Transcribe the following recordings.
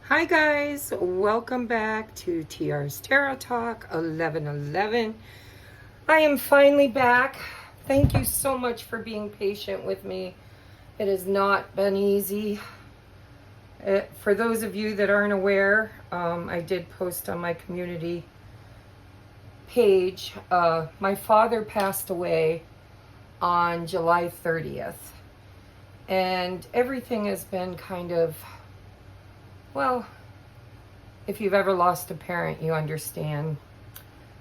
Hi guys, welcome back to TR's Tarot Talk 1111. I am finally back. Thank you so much for being patient with me. It has not been easy. For those of you that aren't aware, I did post on my community page. My father passed away on July 30th. And everything has been kind of, well, if you've ever lost a parent, you understand.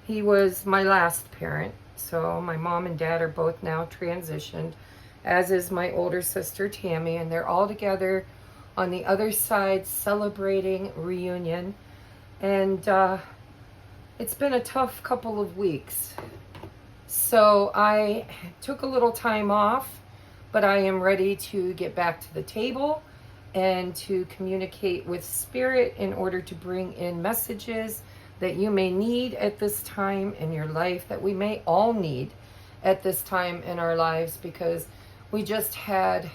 He was my last parent, so my mom and dad are both now transitioned, as is my older sister Tammy, and they're all together on the other side celebrating reunion. And it's been a tough couple of weeks. So I took a little time off, but I am ready to get back to the table and to communicate with spirit in order to bring in messages that you may need at this time in your life, that we may all need at this time in our lives, because we just had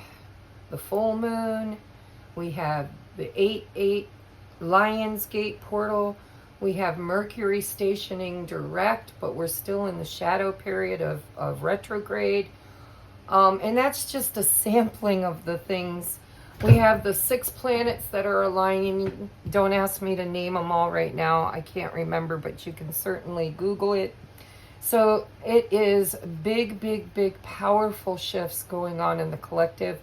the full moon, we have the 8-8 Lionsgate portal, we have Mercury stationing direct, but we're still in the shadow period of retrograde. And that's just a sampling of the things. We have the 6 planets that are aligning. Don't ask me to name them all right now. I can't remember, but you can certainly Google it. So it is big, big, big, powerful shifts going on in the collective,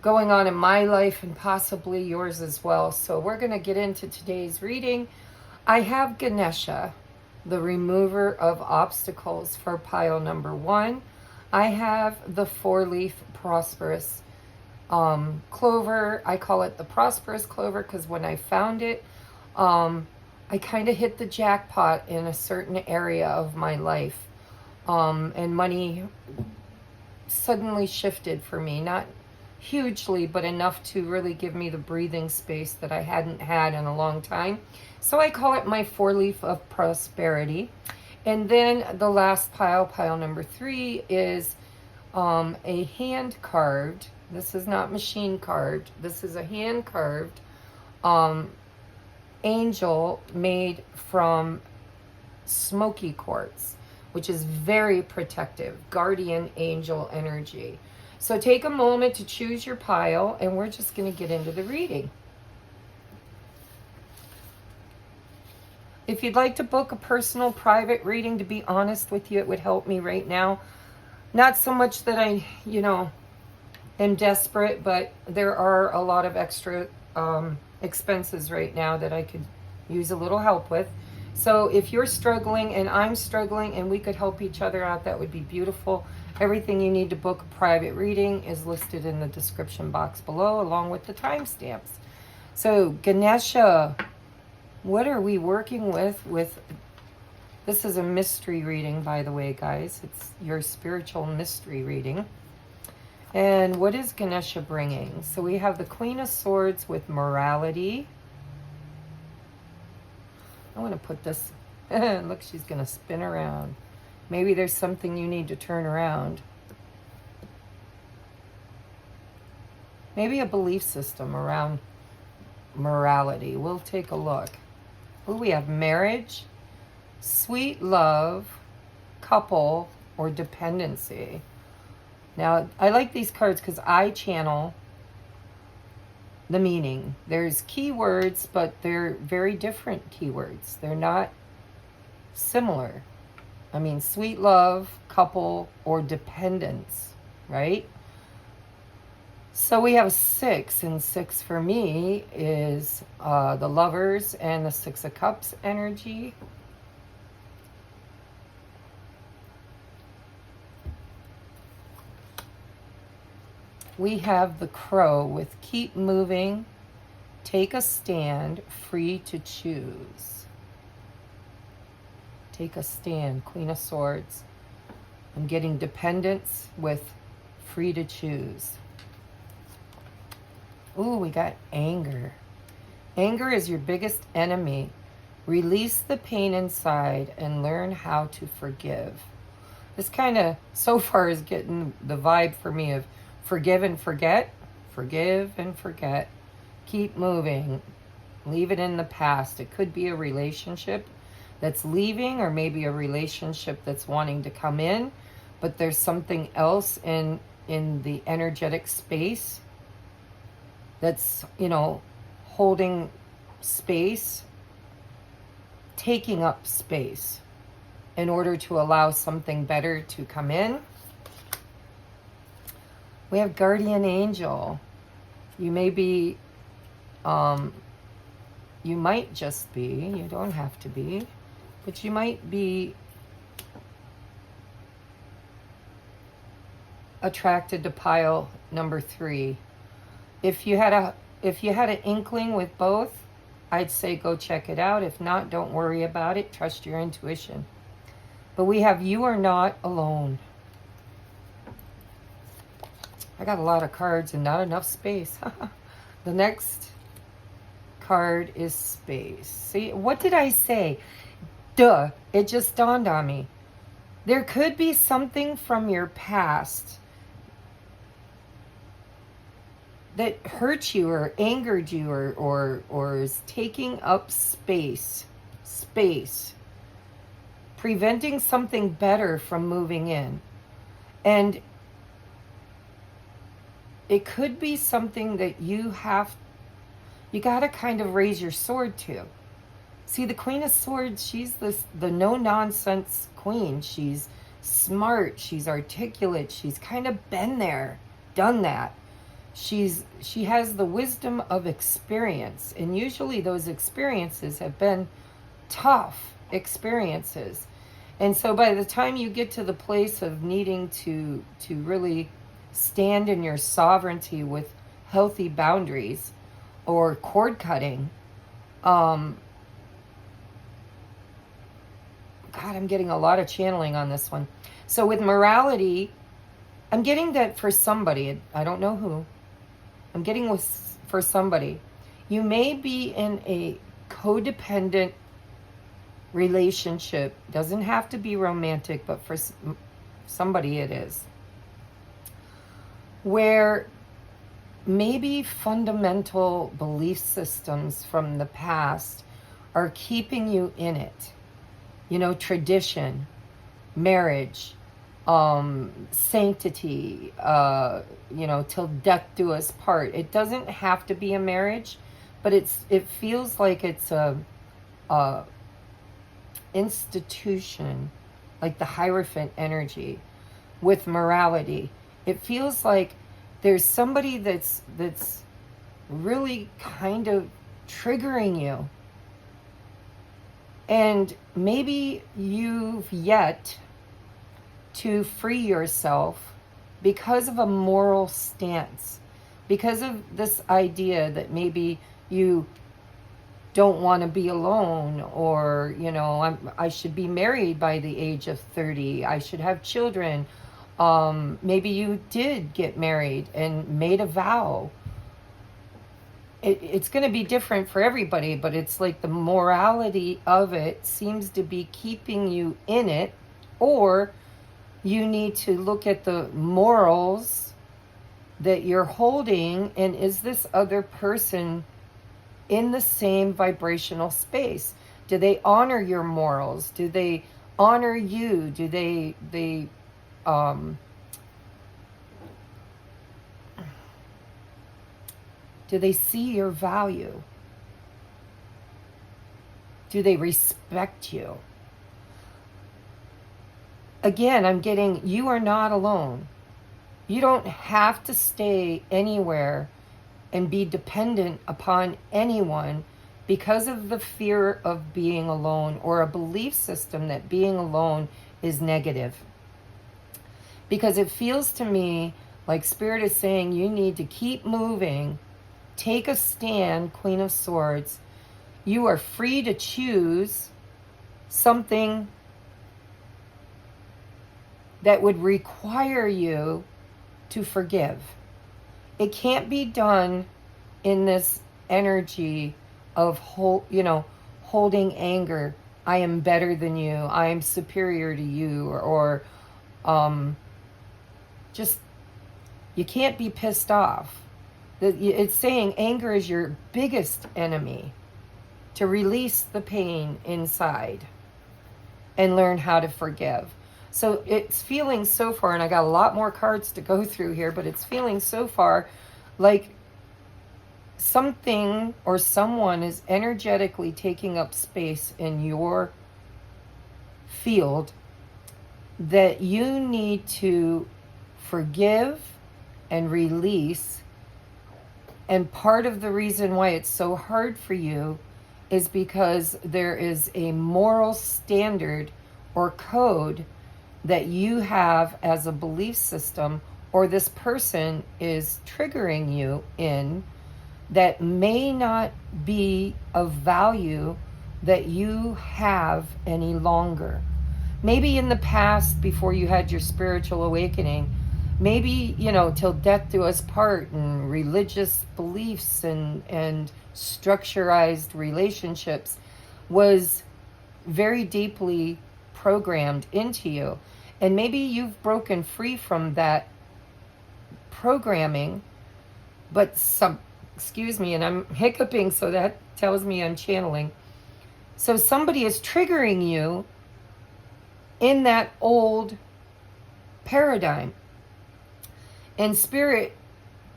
going on in my life and possibly yours as well. So we're going to get into today's reading. I have Ganesha, the remover of obstacles, for pile number 1. I have the 4-leaf prosperous clover. I call it the prosperous clover because when I found it, I kind of hit the jackpot in a certain area of my life, and money suddenly shifted for me, not hugely, but enough to really give me the breathing space that I hadn't had in a long time. So I call it my 4-leaf of prosperity. And then the last pile number 3, is a hand carved. This is not machine carved. This is a hand carved angel made from smoky quartz, which is very protective, guardian angel energy. So take a moment to choose your pile, and we're just going to get into the reading. If you'd like to book a personal private reading, to be honest with you, it would help me right now. Not so much that I, am desperate, but there are a lot of extra expenses right now that I could use a little help with. So if you're struggling and I'm struggling and we could help each other out, that would be beautiful. Everything you need to book a private reading is listed in the description box below, along with the timestamps. So Ganesha, what are we working with? This is a mystery reading, by the way, guys. It's your spiritual mystery reading. And what is Ganesha bringing? So we have the Queen of Swords with morality. I want to put this, look, she's going to spin around. Maybe there's something you need to turn around. Maybe a belief system around morality. We'll take a look. Oh, we have marriage, sweet love, couple, or dependency. Now, I like these cards because I channel the meaning. There's keywords, but they're very different keywords. They're not similar. I mean, sweet love, couple, or dependence, right? So we have 6, and 6 for me is the Lovers and the 6 of Cups energy. We have the Crow with keep moving, take a stand, free to choose. Take a stand, Queen of Swords. I'm getting dependence with free to choose. Ooh, we got anger. Anger is your biggest enemy. Release the pain inside and learn how to forgive. This kind of, so far, is getting the vibe for me of forgive and forget. Forgive and forget. Keep moving. Leave it in the past. It could be a relationship that's leaving, or maybe a relationship that's wanting to come in, but there's something else in the energetic space that's, holding space, taking up space in order to allow something better to come in. We have guardian angel. You may be, you might just be, you don't have to be, but you might be attracted to pile number 3. If you had an inkling with both, I'd say go check it out. If not, don't worry about it. Trust your intuition. But we have you are not alone. I got a lot of cards and not enough space. The next card is space. See, what did I say? Duh, it just dawned on me. There could be something from your past that hurt you or angered you or is taking up space, preventing something better from moving in. And it could be something that you got to kind of raise your sword to. See, the Queen of Swords, she's the no-nonsense queen. She's smart, she's articulate, she's kind of been there, done that. She has the wisdom of experience, and usually those experiences have been tough experiences. And so by the time you get to the place of needing to really stand in your sovereignty with healthy boundaries or cord cutting, God, I'm getting a lot of channeling on this one. So with morality, I'm getting that for somebody, I don't know who, I'm getting for somebody. You may be in a codependent relationship. Doesn't have to be romantic, but for somebody it is. Where maybe fundamental belief systems from the past are keeping you in it. Tradition, marriage, sanctity, till death do us part. It doesn't have to be a marriage, but it feels like it's a institution, like the Hierophant energy with morality. It feels like there's somebody that's really kind of triggering you. And maybe you've yet to free yourself because of a moral stance, because of this idea that maybe you don't want to be alone, or, I should be married by the age of 30. I should have children. Maybe you did get married and made a vow. It's going to be different for everybody, but it's like the morality of it seems to be keeping you in it, or you need to look at the morals that you're holding, and is this other person in the same vibrational space? Do they honor your morals? Do they honor you? Do they see your value? Do they respect you? Again, I'm getting, you are not alone. You don't have to stay anywhere and be dependent upon anyone because of the fear of being alone, or a belief system that being alone is negative. Because it feels to me like Spirit is saying you need to keep moving. Take a stand, Queen of Swords. You are free to choose something that would require you to forgive. It can't be done in this energy of holding anger. I am better than you. I am superior to you. Or just, you can't be pissed off. It's saying anger is your biggest enemy. to release the pain inside and learn how to forgive. So it's feeling so far, and I got a lot more cards to go through here, but it's feeling so far like something or someone is energetically taking up space in your field that you need to forgive and release. And part of the reason why it's so hard for you is because there is a moral standard or code that you have as a belief system, or this person is triggering you in, that may not be of value that you have any longer. Maybe in the past, before you had your spiritual awakening, maybe, till death do us part, and religious beliefs and structurized relationships was very deeply programmed into you. And maybe you've broken free from that programming, but excuse me, and I'm hiccuping, so that tells me I'm channeling. So somebody is triggering you in that old paradigm. And spirit,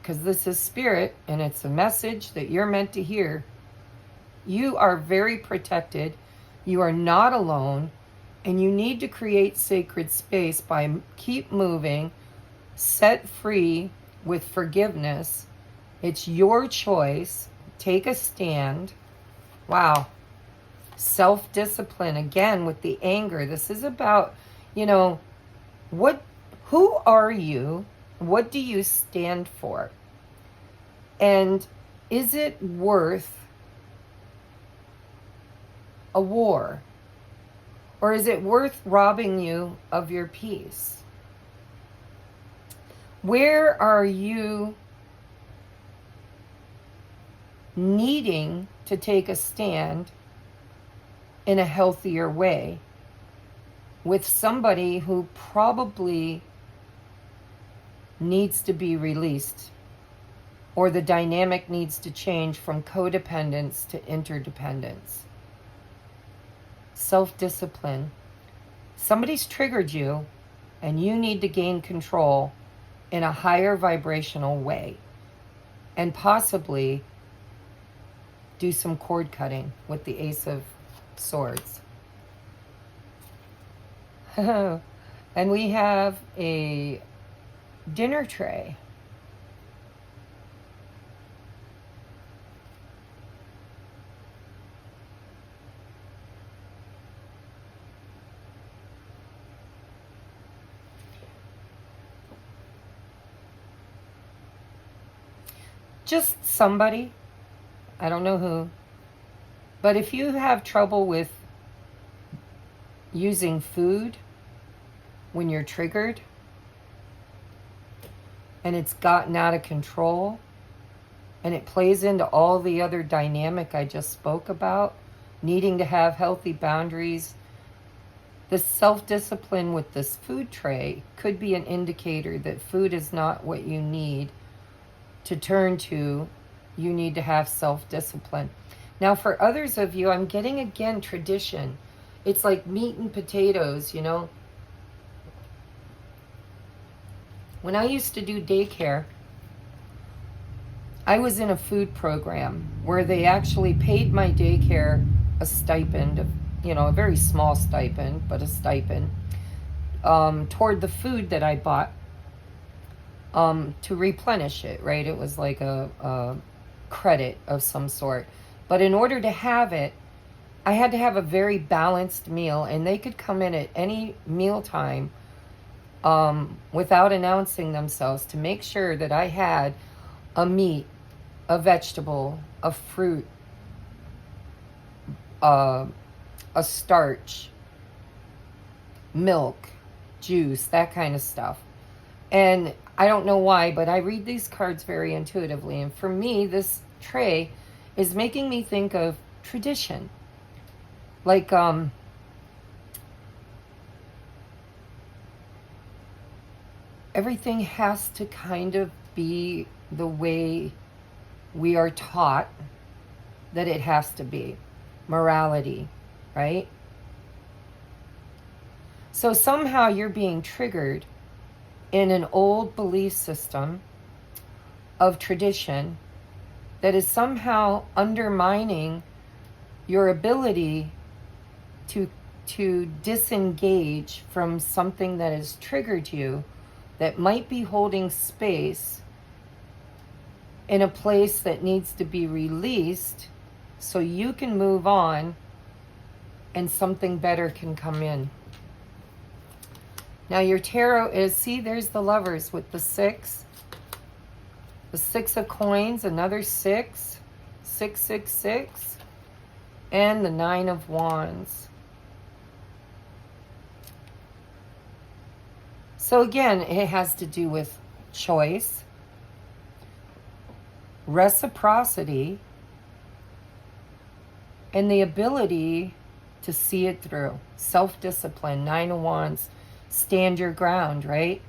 because this is spirit and it's a message that you're meant to hear, you are very protected. You are not alone. And you need to create sacred space by keep moving, set free with forgiveness. It's your choice. Take a stand. Wow. Self-discipline, again, with the anger. This is about, who are you? What do you stand for? And is it worth a war? Or is it worth robbing you of your peace? Where are you needing to take a stand in a healthier way with somebody who probably needs to be released, or the dynamic needs to change from codependence to interdependence? Self-discipline. Somebody's triggered you, and you need to gain control in a higher vibrational way, and possibly do some cord cutting with the Ace of Swords. And we have a dinner tray. Just somebody, I don't know who, but if you have trouble with using food when you're triggered and it's gotten out of control, and it plays into all the other dynamic I just spoke about, needing to have healthy boundaries, the self-discipline with this food tray could be an indicator that food is not what you need to turn to. You need to have self-discipline. Now, for others of you, I'm getting, again, tradition. It's like meat and potatoes, When I used to do daycare, I was in a food program where they actually paid my daycare a stipend, a very small stipend, but a stipend, toward the food that I bought, to replenish it, right? It was like a credit of some sort. But in order to have it, I had to have a very balanced meal, and they could come in at any mealtime without announcing themselves to make sure that I had a meat, a vegetable, a fruit, a starch, milk, juice, that kind of stuff. And I don't know why, but I read these cards very intuitively. And for me, this tray is making me think of tradition. Like, everything has to kind of be the way we are taught that it has to be. morality, right? So somehow you're being triggered in an old belief system of tradition that is somehow undermining your ability to disengage from something that has triggered you, that might be holding space in a place that needs to be released so you can move on and something better can come in. Now your tarot is, see, there's the Lovers with the 6. The 6 of coins, another 6, 666, and the 9 of wands. So again, it has to do with choice, reciprocity, and the ability to see it through. Self-discipline, 9 of wands, stand your ground, right?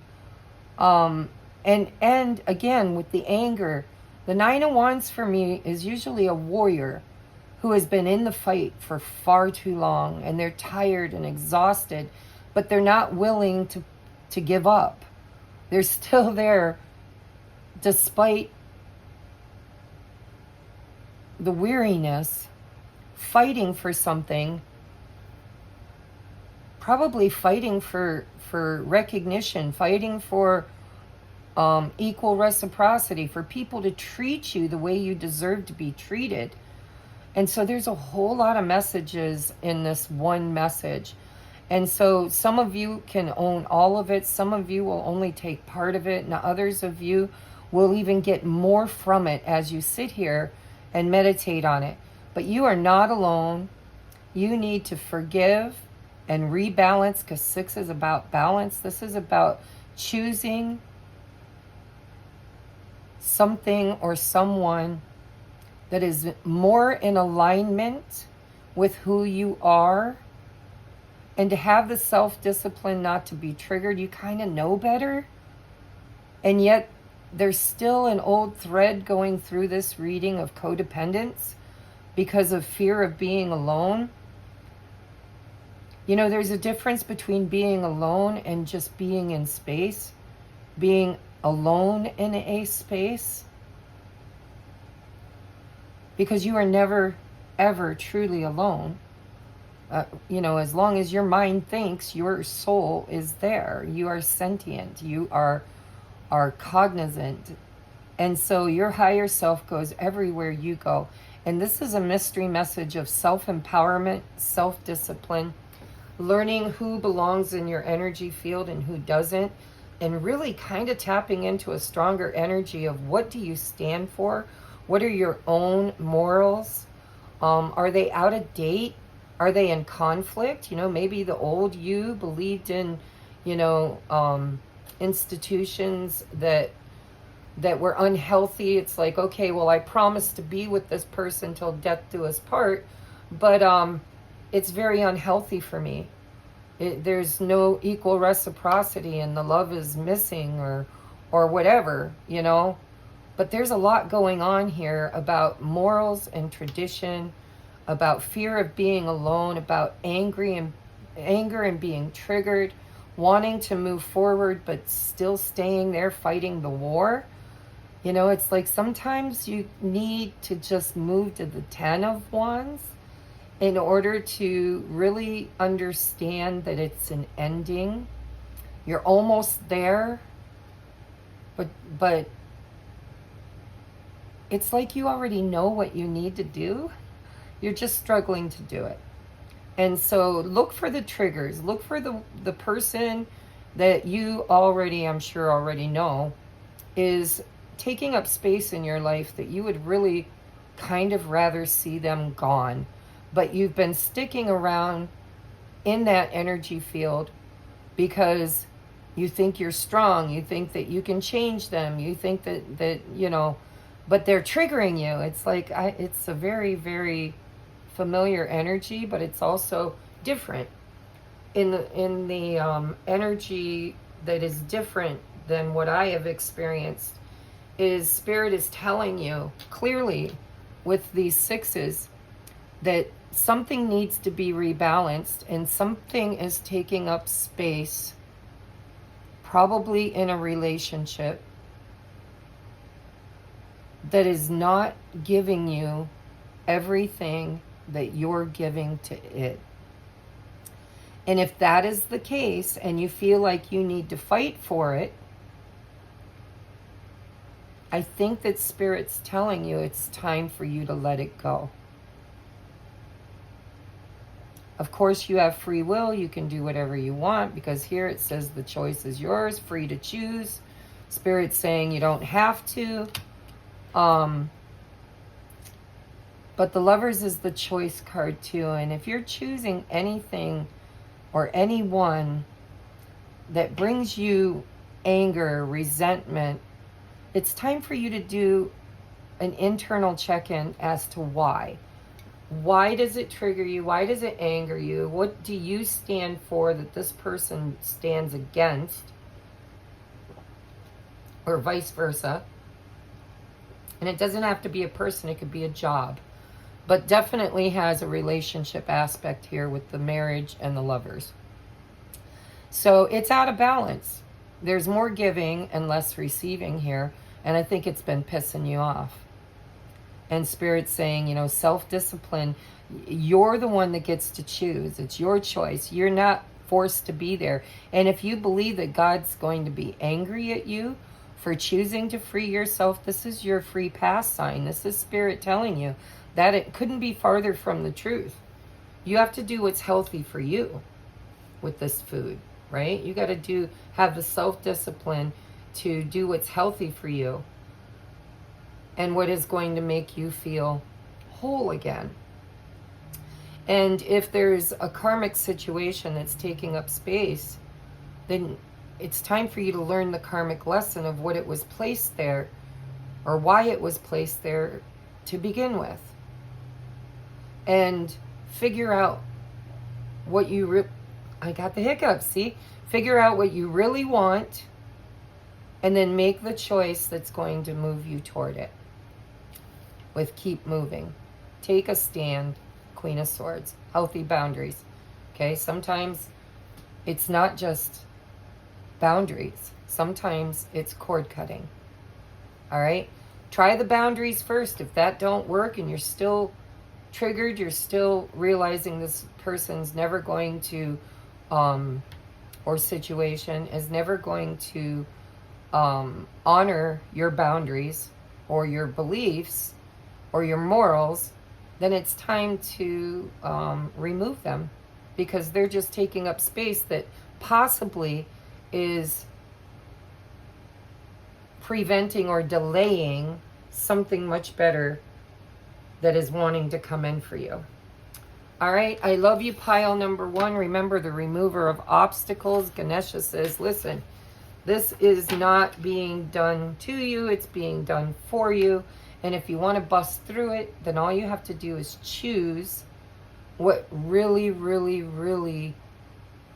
And again, with the anger, the 9 of wands for me is usually a warrior who has been in the fight for far too long, and they're tired and exhausted, but they're not willing to give up. They're still there despite the weariness, fighting for something, probably fighting for recognition, fighting for equal reciprocity, for people to treat you the way you deserve to be treated. And so there's a whole lot of messages in this one message. And so some of you can own all of it. Some of you will only take part of it. And others of you will even get more from it as you sit here and meditate on it. But you are not alone. You need to forgive and rebalance, because 6 is about balance. This is about choosing something or someone that is more in alignment with who you are, and to have the self-discipline not to be triggered. You kind of know better, and yet there's still an old thread going through this reading of codependence because of fear of being alone. You know, there's a difference between being alone and just being in space. Being alone in a space, because you are never, ever truly alone. You know, as long as your mind thinks, your soul is there. You are sentient. You are cognizant. And so your higher self goes everywhere you go. And this is a mystery message of self-empowerment, self-discipline, learning who belongs in your energy field and who doesn't, and really kind of tapping into a stronger energy of what do you stand for? What are your own morals? Are they out of date? Are they in conflict? You know, maybe the old you believed in, you know, institutions that were unhealthy. It's like, okay, well, I promised to be with this person till death do us part, but it's very unhealthy for me. There's no equal reciprocity, and the love is missing, or whatever, you know. But there's a lot going on here about morals and tradition, about fear of being alone, about anger and being triggered, wanting to move forward but still staying there fighting the war. You know, it's like sometimes you need to just move to the 10 of wands in order to really understand that it's an ending. You're almost there, but it's like you already know what you need to do. You're just struggling to do it. And so look for the triggers. Look for the person that you already, I'm sure already know, is taking up space in your life that you would really kind of rather see them gone. But you've been sticking around in that energy field because you think you're strong. You think that you can change them. You think that you know, but they're triggering you. It's like, it's a very, very familiar energy, but it's also different. In the energy that is different than what I have experienced is Spirit is telling you clearly with these 6s that something needs to be rebalanced, and something is taking up space, probably in a relationship, that is not giving you everything that you're giving to it. And if that is the case, and you feel like you need to fight for it, I think that Spirit's telling you it's time for you to let it go. Of course, you have free will. You can do whatever you want, because here it says the choice is yours, free to choose. Spirit's saying you don't have to. But the Lovers is the choice card too. And if you're choosing anything or anyone that brings you anger, resentment, it's time for you to do an internal check-in as to why. Why does it trigger you? Why does it anger you? What do you stand for that this person stands against? Or vice versa. And it doesn't have to be a person, it could be a job. But definitely has a relationship aspect here with the marriage and the Lovers. So it's out of balance. There's more giving and less receiving here. And I think it's been pissing you off. And Spirit's saying, you know, self-discipline. You're the one that gets to choose. It's your choice. You're not forced to be there. And if you believe that God's going to be angry at you for choosing to free yourself, this is your free pass sign. This is Spirit telling you that it couldn't be farther from the truth. You have to do what's healthy for you with this food, right? You got to have the self-discipline to do what's healthy for you and what is going to make you feel whole again. And if there's a karmic situation that's taking up space, then it's time for you to learn the karmic lesson of what it was placed there, or why it was placed there to begin with. And figure out what you I got the hiccups, see? Figure out what you really want, and then make the choice that's going to move you toward it. With keep moving. Take a stand, Queen of Swords. Healthy boundaries. Okay, sometimes it's not just boundaries. Sometimes it's cord cutting. All right? Try the boundaries first. If that don't work and you're still triggered, you're still realizing this person's never going to, or situation is never going to honor your boundaries or your beliefs or your morals, then it's time to remove them, because they're just taking up space that possibly is preventing or delaying something much better that is wanting to come in for you. All right, I love you, pile number one. Remember, the remover of obstacles. Ganesha says, listen, this is not being done to you, it's being done for you. And if you want to bust through it, then all you have to do is choose what really, really, really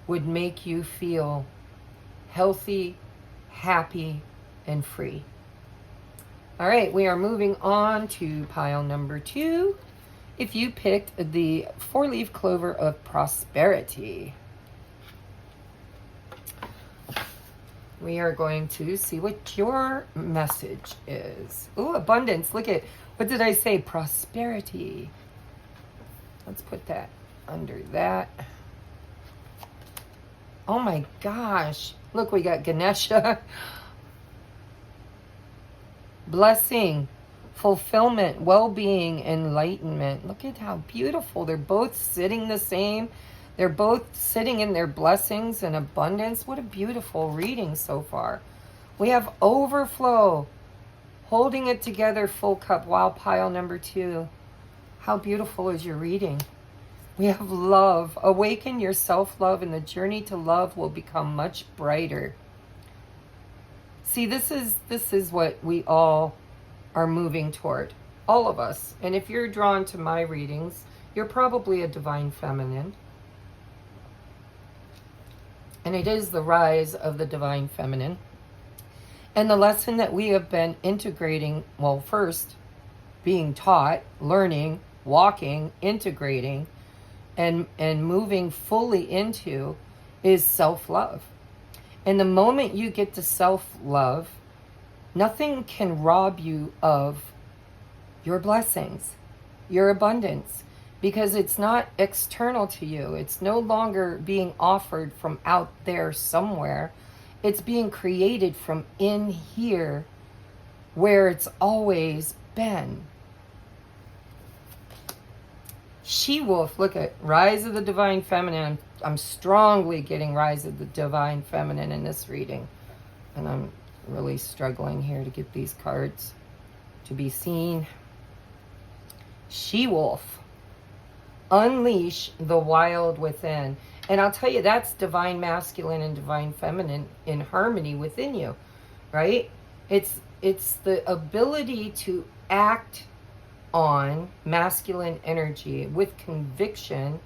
would make you feel healthy, happy, and free. All right, we are moving on to pile number two. If you picked the 4-leaf clover of prosperity, we are going to see what your message is. Ooh, abundance. Look at, what did I say? Prosperity. Let's put that under that. Oh my gosh. Look, we got Ganesha. Blessing, fulfillment, well-being, enlightenment. Look at how beautiful. They're both sitting the same. They're both sitting in their blessings and abundance. What a beautiful reading so far. We have overflow, holding it together, full cup. Wow, pile number two. How beautiful is your reading? We have love. Awaken your self-love, and the journey to love will become much brighter. See, this is what we all are moving toward. All of us. And if you're drawn to my readings, you're probably a divine feminine. And it is the rise of the divine feminine. And the lesson that we have been integrating, well, first being taught, learning, walking, integrating, and moving fully into is self-love. And the moment you get to self-love, nothing can rob you of your blessings, your abundance, because it's not external to you. It's no longer being offered from out there somewhere. It's being created from in here, where it's always been. She-wolf, look at Rise of the Divine Feminine. I'm strongly getting Rise of the Divine Feminine in this reading. And I'm really struggling here to get these cards to be seen. She-wolf. Unleash the wild within. And I'll tell you, that's divine masculine and divine feminine in harmony within you, right? It's the ability to act on masculine energy with conviction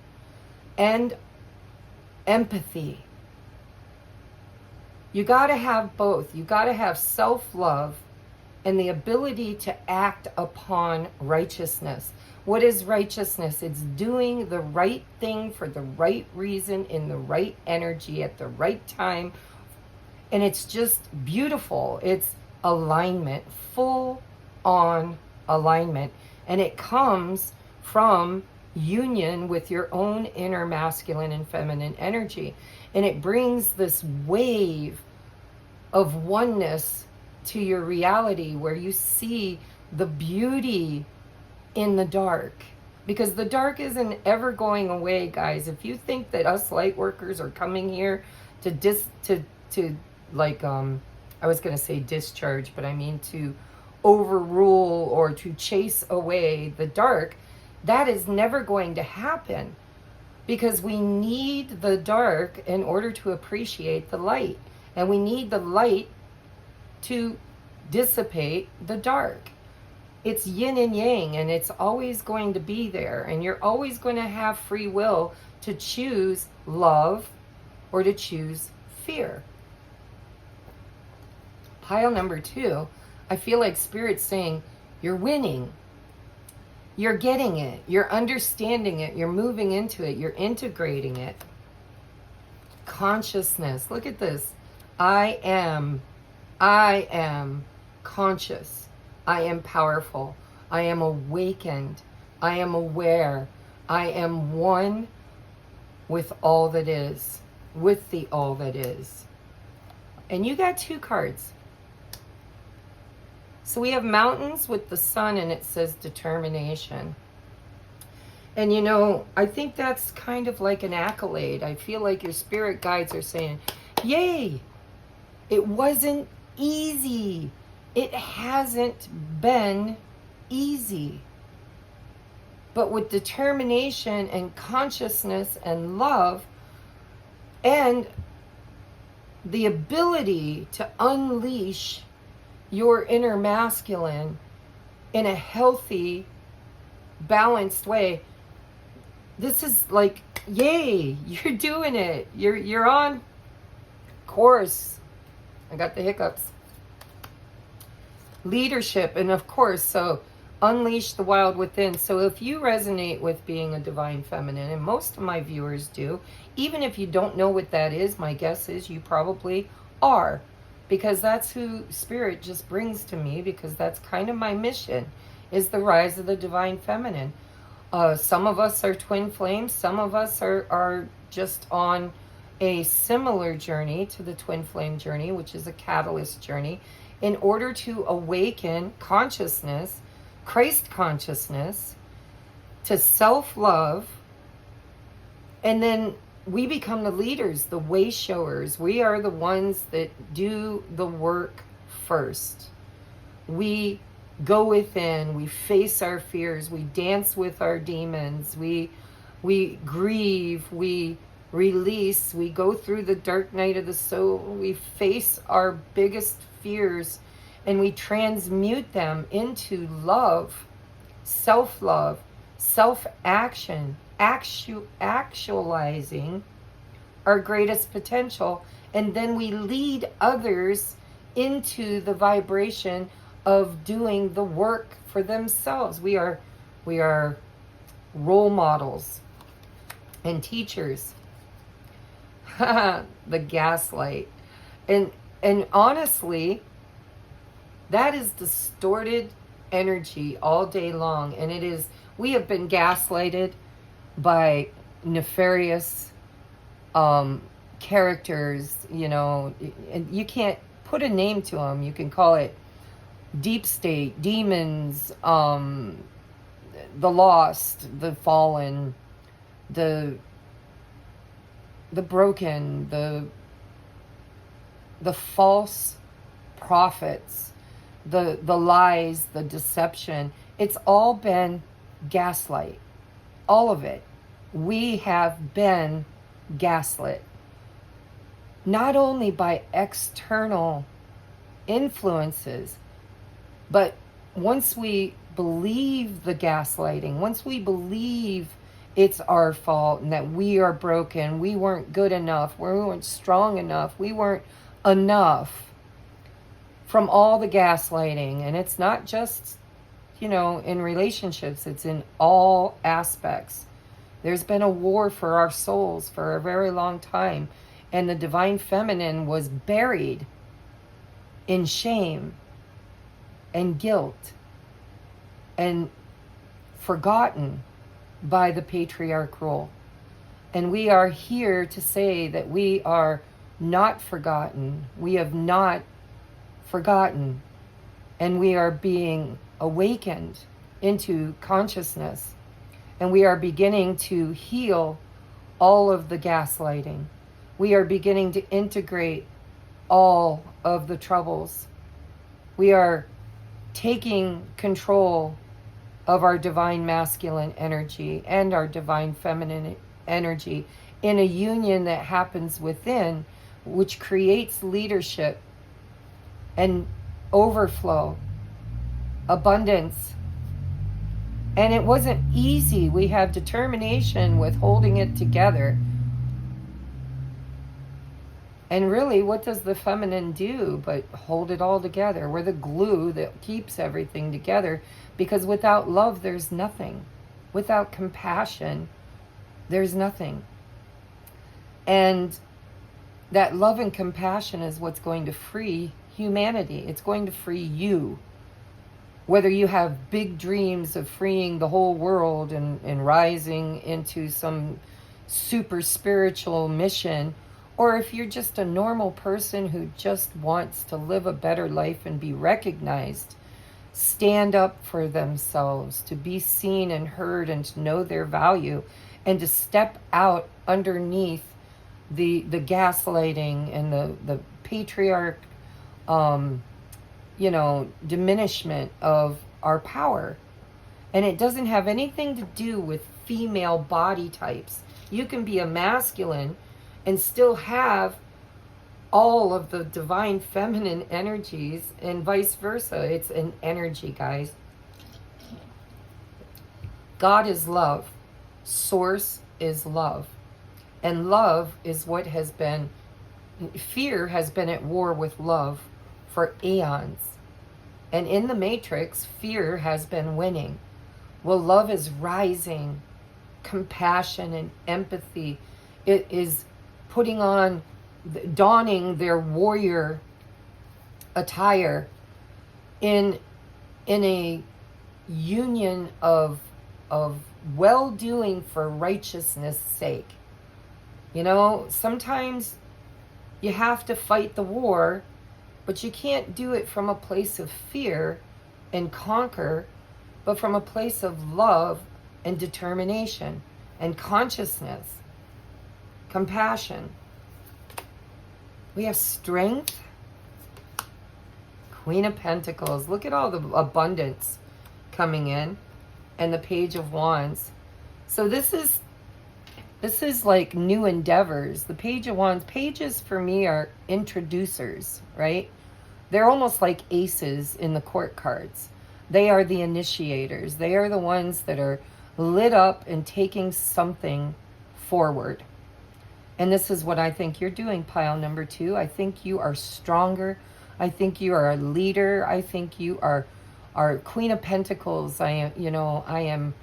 and empathy. You got to have both. You got to have self-love and the ability to act upon righteousness. What is righteousness? It's doing the right thing for the right reason, in the right energy, at the right time. And it's just beautiful. It's alignment, full on alignment. And it comes from union with your own inner masculine and feminine energy. And it brings this wave of oneness to your reality, where you see the beauty in the dark, because the dark isn't ever going away, guys. If you think that us light workers are coming here to I was going to say discharge, but I mean to overrule or to chase away the dark, that is never going to happen, because we need the dark in order to appreciate the light, and we need the light to dissipate the dark. It's yin and yang, and it's always going to be there, and you're always going to have free will to choose love or to choose fear. Pile number 2, I feel like Spirit's saying, you're winning. You're getting it. You're understanding it. You're moving into it. You're integrating it. Consciousness. Look at this. I am conscious. I am powerful. I am awakened. I am aware. I am one with all that is. With the all that is. And you got 2 cards. So we have mountains with the sun, and it says determination. And you know, I think that's kind of like an accolade. I feel like your spirit guides are saying, yay! It wasn't easy. It hasn't been easy. But with determination and consciousness and love and the ability to unleash your inner masculine in a healthy, balanced way, this is like, yay, you're doing it. You're on course. I got the hiccups. Leadership, and of course, so unleash the wild within. So if you resonate with being a divine feminine, and most of my viewers do, even if you don't know what that is, my guess is you probably are, because that's who Spirit just brings to me, because that's kind of my mission, is the rise of the divine feminine. Some of us are twin flames. Some of us are just on a similar journey to the twin flame journey, which is a catalyst journey, in order to awaken consciousness, Christ consciousness, to self-love, and then we become the leaders, the way showers. We are the ones that do the work first. We go within, we face our fears, we dance with our demons, we grieve, we release, we go through the dark night of the soul, we face our biggest fears, and we transmute them into love, self-love, self-action, actualizing our greatest potential, and then we lead others into the vibration of doing the work for themselves. We are role models, and teachers. The gaslight. And honestly, that is distorted energy all day long. And it is, we have been gaslighted by nefarious characters, you know, and you can't put a name to them. You can call it deep state, demons, the lost, the fallen, the broken, the false prophets, the lies, the deception. It's all been gaslight. All of it. We have been gaslit. Not only by external influences, but once we believe the gaslighting, once we believe it's our fault and that we are broken, we weren't good enough, we weren't strong enough, we weren't enough, from all the gaslighting. And it's not just, you know, in relationships, it's in all aspects. There's been a war for our souls for a very long time, and the divine feminine was buried in shame and guilt and forgotten by the patriarch role. And we are here to say that we are not forgotten. We have not forgotten. And we are being awakened into consciousness. And we are beginning to heal all of the gaslighting. We are beginning to integrate all of the troubles. We are taking control of our divine masculine energy and our divine feminine energy in a union that happens within, which creates leadership and overflow, abundance. And it wasn't easy. We have determination with holding it together. And really, what does the feminine do but hold it all together? We're the glue that keeps everything together, because without love, there's nothing. Without compassion, there's nothing. And that love and compassion is what's going to free humanity. It's going to free you. Whether you have big dreams of freeing the whole world and rising into some super spiritual mission, or if you're just a normal person who just wants to live a better life and be recognized, stand up for themselves, to be seen and heard and to know their value, and to step out underneath the gaslighting and the patriarch, diminishment of our power. And it doesn't have anything to do with female body types. You can be a masculine and still have all of the divine feminine energies, and vice versa. It's an energy, guys. God is love. Source is love. And love is what has been, fear has been at war with love for eons. And in the Matrix, fear has been winning. Well, love is rising. Compassion and empathy. It is putting on, donning their warrior attire in a union of well-doing for righteousness' sake. You know, sometimes you have to fight the war, but you can't do it from a place of fear and conquer, but from a place of love and determination and consciousness, compassion. We have strength. Queen of Pentacles. Look at all the abundance coming in. And the Page of Wands. So this is like new endeavors. The Page of Wands. Pages for me are introducers, right? They're almost like aces in the court cards. They are the initiators. They are the ones that are lit up and taking something forward. And this is what I think you're doing, pile number 2. I think you are stronger. I think you are a leader. I think you are Queen of Pentacles. I am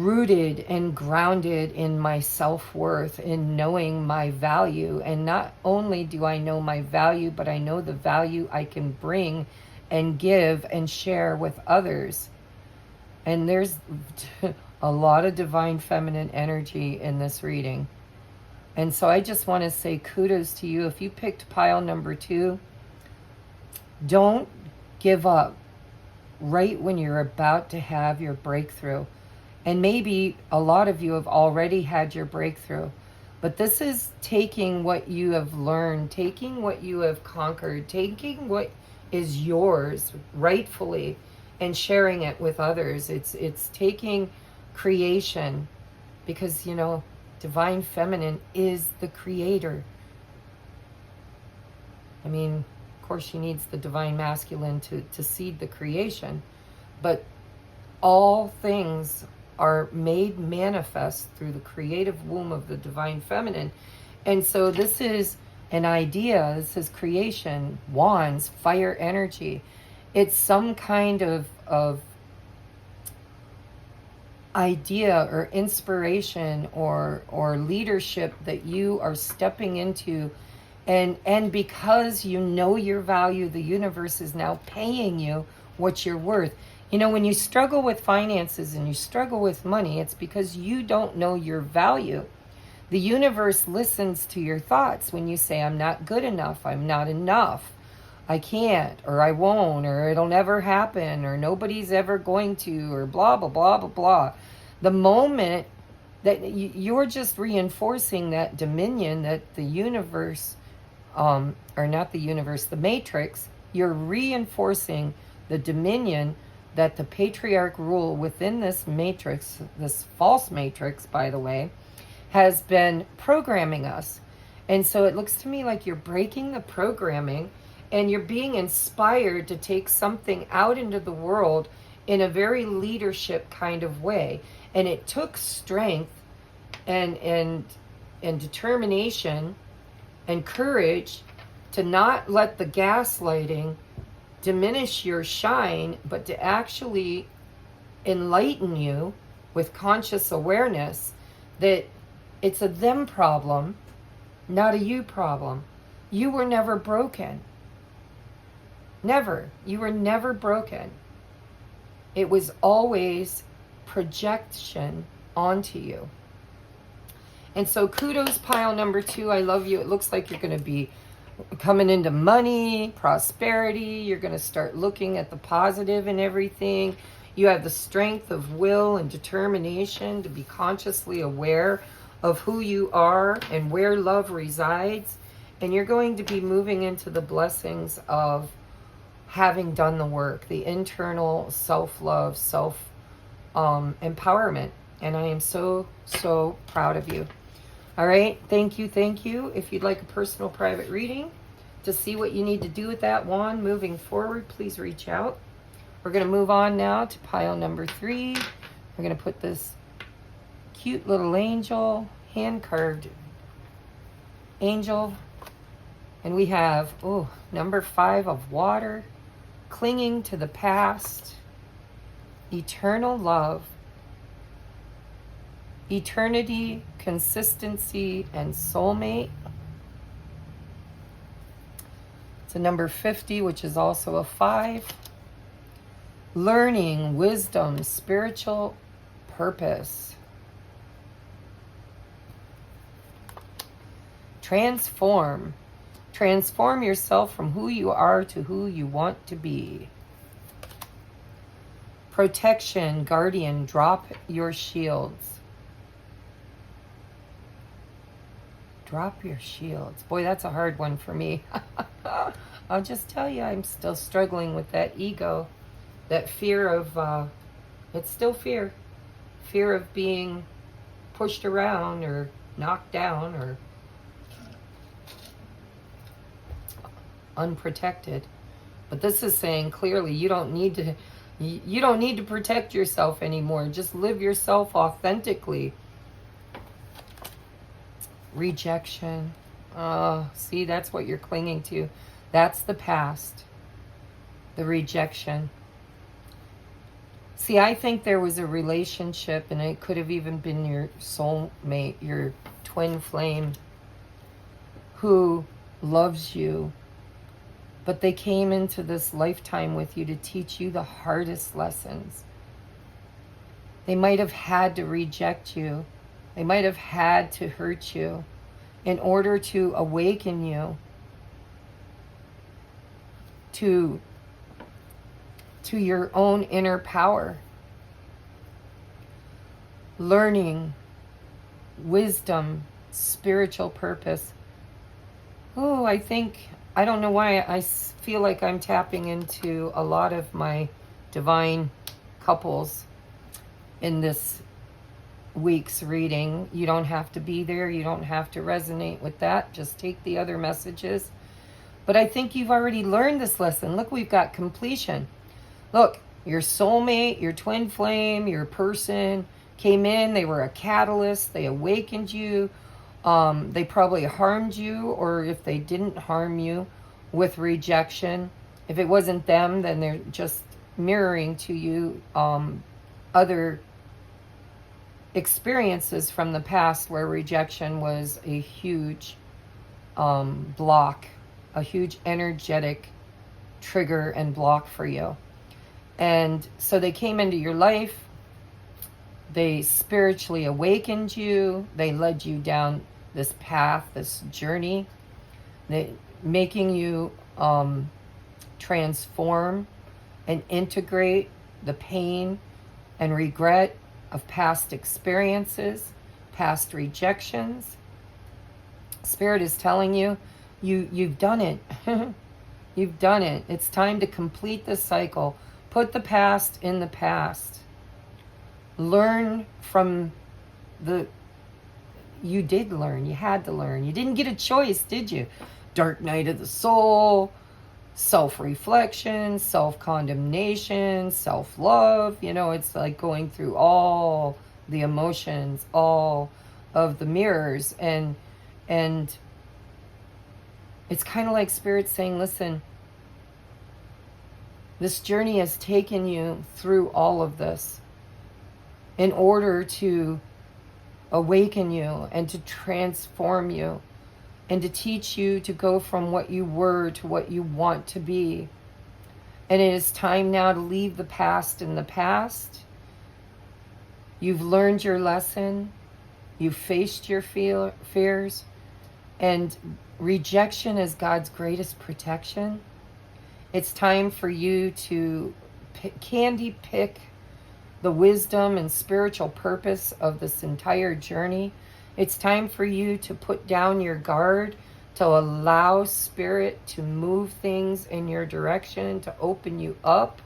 rooted and grounded in my self-worth, in knowing my value. And not only do I know my value, but I know the value I can bring and give and share with others. And there's a lot of divine feminine energy in this reading. And so I just want to say kudos to you. If you picked pile number 2, don't give up right when you're about to have your breakthrough. And maybe a lot of you have already had your breakthrough. But this is taking what you have learned, taking what you have conquered, taking what is yours rightfully and sharing it with others. It's taking creation, because, you know, divine feminine is the creator. I mean, of course she needs the divine masculine to seed the creation, but all things are made manifest through the creative womb of the divine feminine. And so this is an idea, this is creation, wands, fire energy. It's some kind of idea or inspiration or leadership that you are stepping into. And because you know your value, the universe is now paying you what you're worth. You know, when you struggle with finances and you struggle with money, it's because you don't know your value. The universe listens to your thoughts when you say, I'm not good enough, I'm not enough, I can't, or I won't, or it'll never happen, or nobody's ever going to, or blah, blah, blah, blah, blah. The moment that you're just reinforcing that dominion that the universe, or not the universe, the matrix, you're reinforcing the dominion that the patriarch rule within this matrix, this false matrix, by the way, has been programming us. And so it looks to me like you're breaking the programming and you're being inspired to take something out into the world in a very leadership kind of way. And it took strength and determination and courage to not let the gaslighting diminish your shine, but to actually enlighten you with conscious awareness that it's a them problem, not a you problem. You were never broken. Never. You were never broken. It was always projection onto you. And so kudos, pile number 2. I love you. It looks like you're going to be coming into money, prosperity. You're going to start looking at the positive in everything. You have the strength of will and determination to be consciously aware of who you are and where love resides. And you're going to be moving into the blessings of having done the work, the internal self-love, self-empowerment. And I am so, so proud of you. All right, thank you, thank you. If you'd like a personal private reading to see what you need to do with that wand moving forward, please reach out. We're going to move on now to pile number 3. We're going to put this cute little angel, hand-carved angel. And we have, number 5 of water, clinging to the past, eternal love, eternity, consistency, and soulmate. It's a number 50, which is also a 5. Learning, wisdom, spiritual purpose. Transform. Transform yourself from who you are to who you want to be. Protection, guardian, drop your shields. Drop your shields. Boy, that's a hard one for me. I'll just tell you, I'm still struggling with that ego. That fear of, it's still fear. Fear of being pushed around or knocked down or unprotected. But this is saying clearly you don't need to protect yourself anymore. Just live yourself authentically. Rejection. See, that's what you're clinging to. That's the past. The rejection. See, I think there was a relationship, and it could have even been your soulmate, your twin flame, who loves you, but they came into this lifetime with you to teach you the hardest lessons. They might have had to reject you. They might have had to hurt you in order to awaken you to your own inner power. Learning, wisdom, spiritual purpose. Oh, I don't know why I feel like I'm tapping into a lot of my divine couples in this week's reading. You don't have to be there. You don't have to resonate with that. Just take the other messages. But I think you've already learned this lesson. Look, we've got completion. Look, your soulmate, your twin flame, your person came in. They were a catalyst. They awakened you. They probably harmed you, or if they didn't harm you with rejection, if it wasn't them, then they're just mirroring to you other experiences from the past where rejection was a huge block, a huge energetic trigger and block for you. And so they came into your life. They spiritually awakened you. They led you down this path, this journey, making you transform and integrate the pain and regret of past experiences, past rejections. Spirit is telling you, you've done it. You've done it. It's time to complete the cycle. Put the past in the past. Learn from you did learn. You had to learn. You didn't get a choice, did you? Dark night of the soul, self-reflection, self-condemnation, self-love. You know, it's like going through all the emotions, all of the mirrors. And it's kind of like Spirit saying, listen, this journey has taken you through all of this in order to awaken you and to transform you and to teach you to go from what you were to what you want to be. And it is time now to leave the past in the past. You've learned your lesson. You've faced your fears. And rejection is God's greatest protection. It's time for you to candy pick the wisdom and spiritual purpose of this entire journey. It's time for you to put down your guard, to allow Spirit to move things in your direction, to open you up.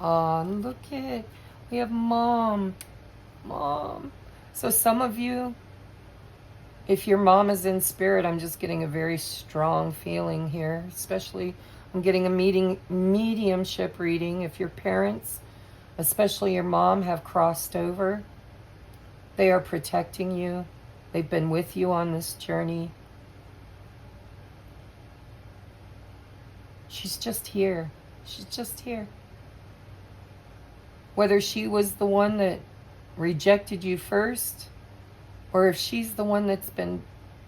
Look at, we have Mom. So some of you, if your mom is in spirit, I'm just getting a very strong feeling here, especially I'm getting a mediumship reading. If your parents, especially your mom, have crossed over, they are protecting you. They've been with you on this journey. She's just here. She's just here. Whether she was the one that rejected you first, or if she's the one that's been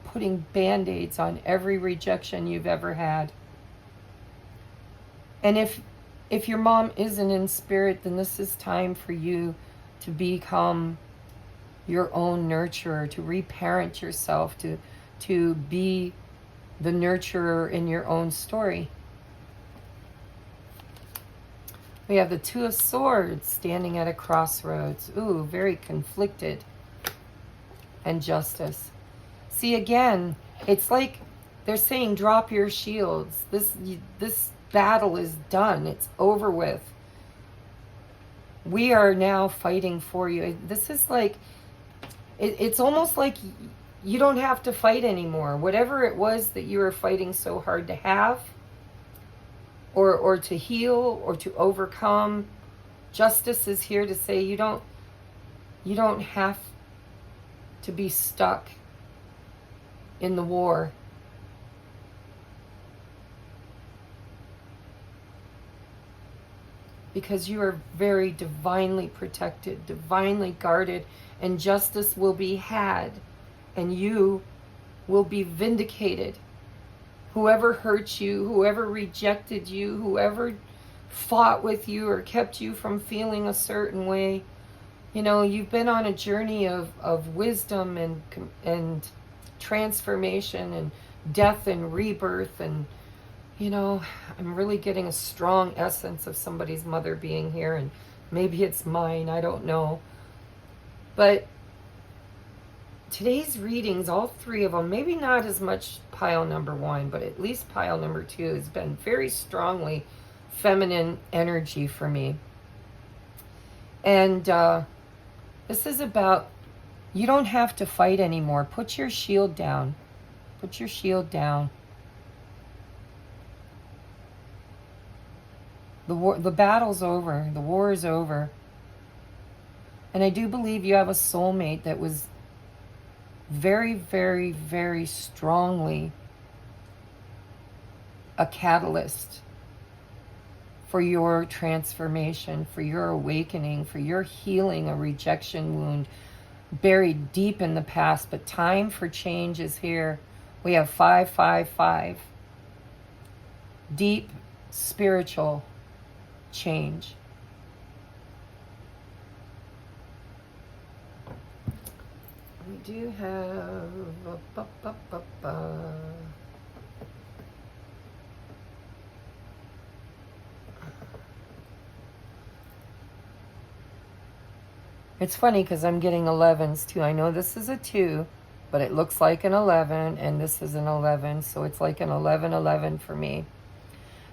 putting band-aids on every rejection you've ever had. And if your mom isn't in spirit, then this is time for you to become your own nurturer, to reparent yourself, to be the nurturer in your own story. We have the Two of Swords standing at a crossroads. Ooh, very conflicted. And Justice. See, again, it's like they're saying drop your shields. This battle is done. It's over with. We are now fighting for you. This is like, it's almost like you don't have to fight anymore. Whatever it was that you were fighting so hard to have, or to heal, or to overcome, Justice is here to say you don't have to be stuck in the war. because you are very divinely protected, divinely guarded, and justice will be had, and you will be vindicated. Whoever hurt you, whoever rejected you, whoever fought with you or kept you from feeling a certain way, you know, you've been on a journey of wisdom and transformation and death and rebirth. And, you know, I'm really getting a strong essence of somebody's mother being here, and maybe it's mine, I don't know. But today's readings, all three of them, maybe not as much pile number 1, but at least pile number 2 has been very strongly feminine energy for me. And this is about, you don't have to fight anymore. Put your shield down. Put your shield down. The battle's over. The war is over. And I do believe you have a soulmate that was very, very, very strongly a catalyst for your transformation, for your awakening, for your healing a rejection wound buried deep in the past. But time for change is here. We have 555. Deep spiritual change. We do have It's funny because I'm getting 11s too. I know this is a 2, but it looks like an 11, and this is an 11, so it's like an 11-11 for me.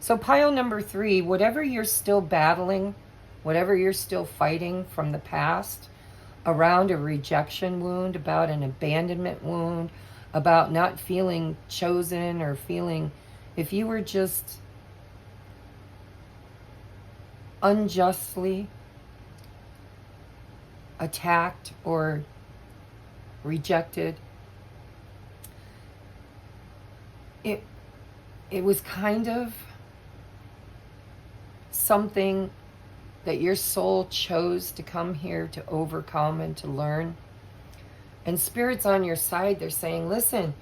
So pile number 3, whatever you're still battling, whatever you're still fighting from the past, around a rejection wound, about an abandonment wound, about not feeling chosen, or feeling, if you were just unjustly attacked or rejected, it was kind of something that your soul chose to come here to overcome and to learn. And Spirit's on your side. They're saying, listen,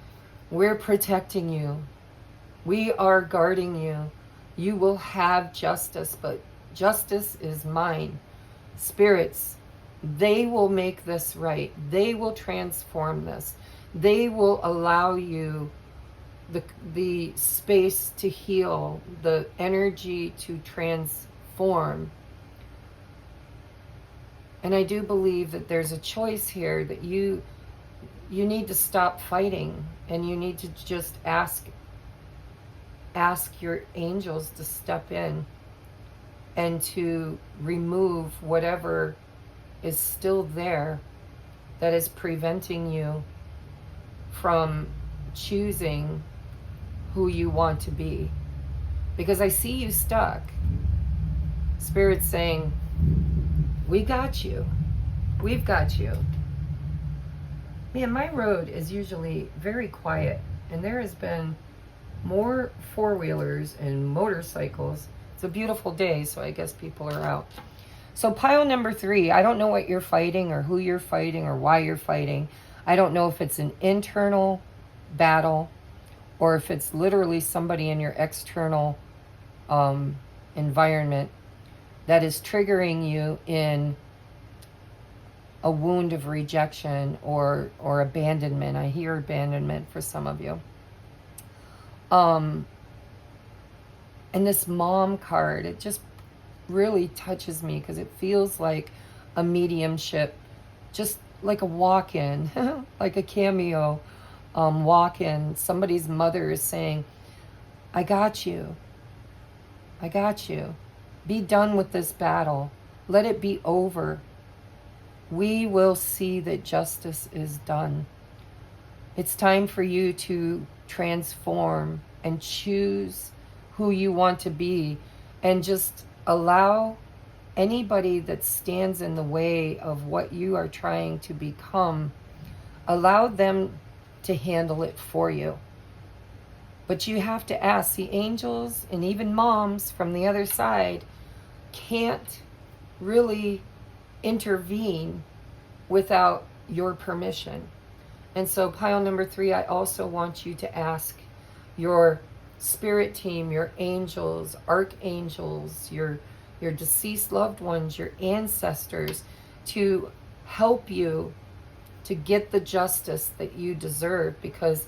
we're protecting you. We are guarding you. You will have justice, but justice is mine. Spirits, they will make this right. They will transform this. They will allow you the space to heal, the energy to transform. And I do believe that there's a choice here, that you need to stop fighting, and you need to just ask your angels to step in and to remove whatever is still there that is preventing you from choosing who you want to be. Because I see you stuck. Spirit's saying, we got you. We've got you. Man, my road is usually very quiet, and there has been more four-wheelers and motorcycles. It's a beautiful day, so I guess people are out. So pile number 3, I don't know what you're fighting or who you're fighting or why you're fighting. I don't know if it's an internal battle or if it's literally somebody in your external environment that is triggering you in a wound of rejection or abandonment. I hear abandonment for some of you. And this mom card, it just really touches me because it feels like a mediumship, just like a walk-in, like a cameo walk-in. Somebody's mother is saying, I got you. I got you. Be done with this battle. Let it be over. We will see that justice is done. It's time for you to transform and choose who you want to be, and just allow anybody that stands in the way of what you are trying to become, allow them to handle it for you. But you have to ask the angels and even moms from the other side, can't really intervene without your permission. And so pile number 3, I also want you to ask your spirit team, your angels, archangels, your deceased loved ones, your ancestors, to help you to get the justice that you deserve, because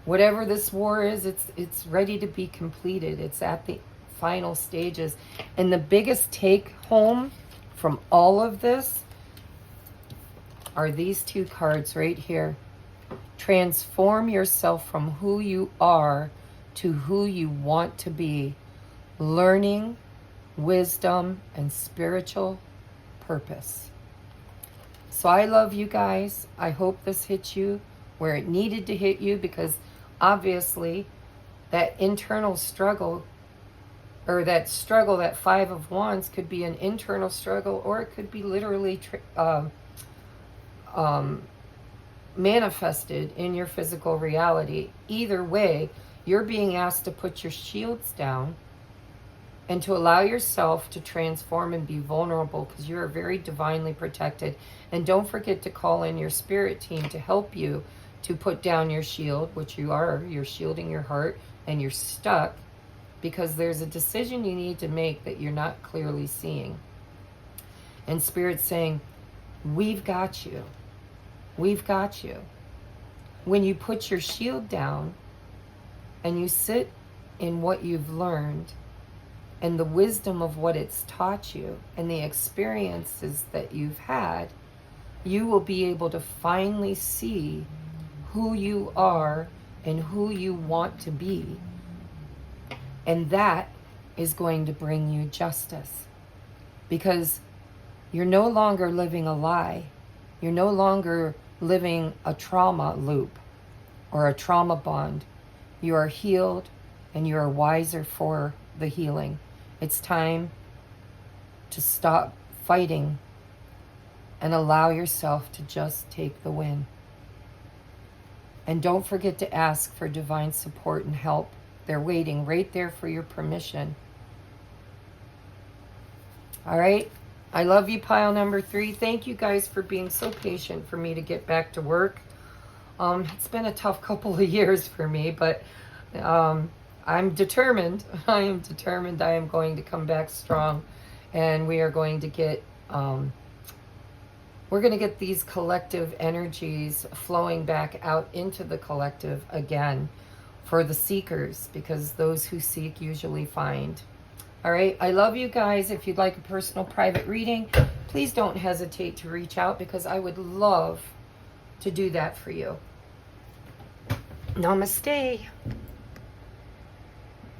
whatever this war is, it's ready to be completed. It's at the final stages. And the biggest take home from all of this are these 2 cards right here. Transform yourself from who you are to who you want to be. Learning, wisdom, and spiritual purpose. So I love you guys. I hope this hit you where it needed to hit you, because obviously that internal struggle, or that struggle, that 5 of Wands, could be an internal struggle, or it could be literally manifested in your physical reality. Either way, you're being asked to put your shields down and to allow yourself to transform and be vulnerable, because you are very divinely protected. And don't forget to call in your spirit team to help you to put down your shield, which you are. You're shielding your heart, and you're stuck because there's a decision you need to make that you're not clearly seeing. And Spirit's saying, we've got you. We've got you. When you put your shield down and you sit in what you've learned and the wisdom of what it's taught you and the experiences that you've had, you will be able to finally see who you are and who you want to be. And that is going to bring you justice, because you're no longer living a lie. You're no longer living a trauma loop or a trauma bond. You are healed, and you are wiser for the healing. It's time to stop fighting and allow yourself to just take the win. And don't forget to ask for divine support and help. They're waiting right there for your permission. All right? I love you, pile number 3. Thank you guys for being so patient for me to get back to work. It's been a tough couple of years for me, but I'm determined. I am determined. I am going to come back strong, and we are going to get these collective energies flowing back out into the collective again for the seekers, because those who seek usually find. All right, I love you guys. If you'd like a personal private reading, please don't hesitate to reach out, because I would love to do that for you. Namaste.